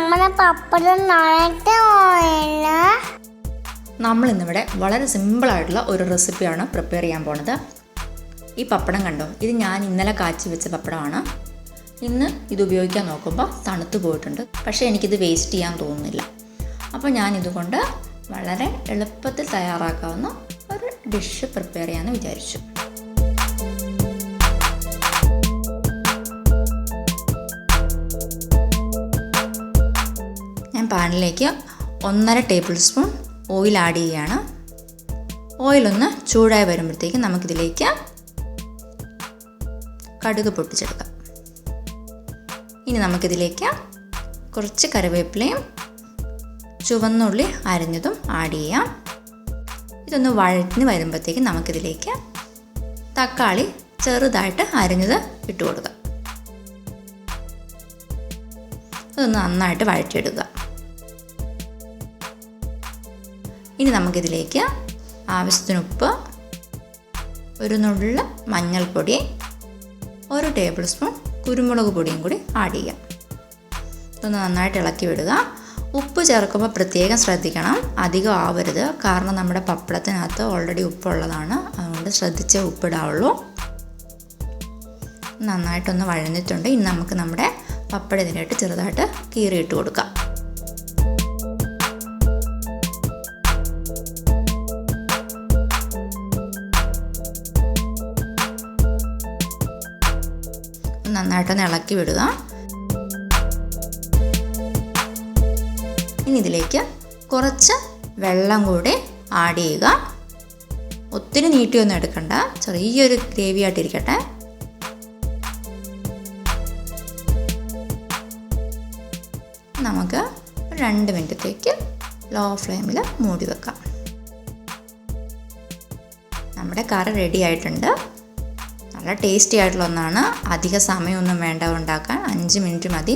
നമ്മുടെ പപ്പടം നമ്മളിന്നിവിടെ വളരെ സിമ്പിളായിട്ടുള്ള ഒരു റെസിപ്പിയാണ് പ്രിപ്പയർ ചെയ്യാൻ പോണത്. ഈ പപ്പടം കണ്ടോ, ഇത് ഞാൻ ഇന്നലെ കാച്ചി വെച്ച പപ്പടമാണ്. ഇന്ന് ഇത് ഉപയോഗിക്കാൻ നോക്കുമ്പോൾ തണുത്ത് പോയിട്ടുണ്ട്. പക്ഷേ എനിക്കിത് വേസ്റ്റ് ചെയ്യാൻ തോന്നുന്നില്ല. അപ്പോൾ ഞാനിതുകൊണ്ട് വളരെ എളുപ്പത്തിൽ തയ്യാറാക്കാവുന്ന ഒരു ഡിഷ് പ്രിപ്പയർ ചെയ്യാമെന്ന് വിചാരിച്ചു. ഞാൻ പാനിലേക്ക് 1.5 ടേബിൾ സ്പൂൺ ഓയിൽ ആഡ് ചെയ്യുകയാണ്. ഓയിലൊന്ന് ചൂടായി വരുമ്പോഴത്തേക്കും നമുക്കിതിലേക്ക് കടുക് പൊട്ടിച്ചെടുക്കാം. ഇനി നമുക്കിതിലേക്ക് കുറച്ച് കറിവേപ്പിലയും ചുവന്നുള്ളി അരിഞ്ഞതും ആഡ് ചെയ്യാം. ഇതൊന്ന് വഴഞ്ഞ് വരുമ്പോഴത്തേക്കും നമുക്കിതിലേക്ക് തക്കാളി ചെറുതായിട്ട് അരിഞ്ഞത് ഇട്ട് കൊടുക്കാം. അതൊന്ന് നന്നായിട്ട് വഴറ്റിയെടുക്കുക. ഇനി നമുക്കിതിലേക്ക് ആവശ്യത്തിന് ഉപ്പ്, ഒരു നുള്ള് മഞ്ഞൾപ്പൊടി, 1 ടേബിൾ സ്പൂൺ കുരുമുളക് പൊടിയും കൂടി ആഡ് ചെയ്യാം. ഇതൊന്ന് നന്നായിട്ട് ഇളക്കി വിടുക. ഉപ്പ് ചേർക്കുമ്പോൾ പ്രത്യേകം ശ്രദ്ധിക്കണം, അധികം ആവരുത്. കാരണം നമ്മുടെ പപ്പടത്തിനകത്ത് ഓൾറെഡി ഉപ്പുള്ളതാണ്. അതുകൊണ്ട് ശ്രദ്ധിച്ചേ ഉപ്പിടാവുള്ളൂ. നന്നായിട്ടൊന്ന് വഴഞ്ഞിട്ടുണ്ട്. ഇനി നമുക്ക് നമ്മുടെ പപ്പടം ഇതിനായിട്ട് ചെറുതായിട്ട് കീറിയിട്ട് കൊടുക്കാം. നന്നായിട്ടൊന്ന് ഇളക്കി വിടുക. ഇനി ഇതിലേക്ക് കുറച്ച് വെള്ളം കൂടി ആഡ് ചെയ്യുക. ഒത്തിരി നീട്ടിയൊന്നും എടുക്കണ്ട, ചെറിയൊരു ഗ്രേവി ആയിട്ടിരിക്കട്ടെ. നമുക്ക് 2 മിനിറ്റത്തേക്ക് ലോ ഫ്ലെയിമിൽ മൂടി വെക്കാം. നമ്മുടെ കറി റെഡി ആയിട്ടുണ്ട്. നല്ല ടേസ്റ്റി ആയിട്ടുള്ള ഒന്നാണ്. അധിക സമയമൊന്നും വേണ്ട ഉണ്ടാക്കാൻ, 5 മിനിറ്റ് മതി.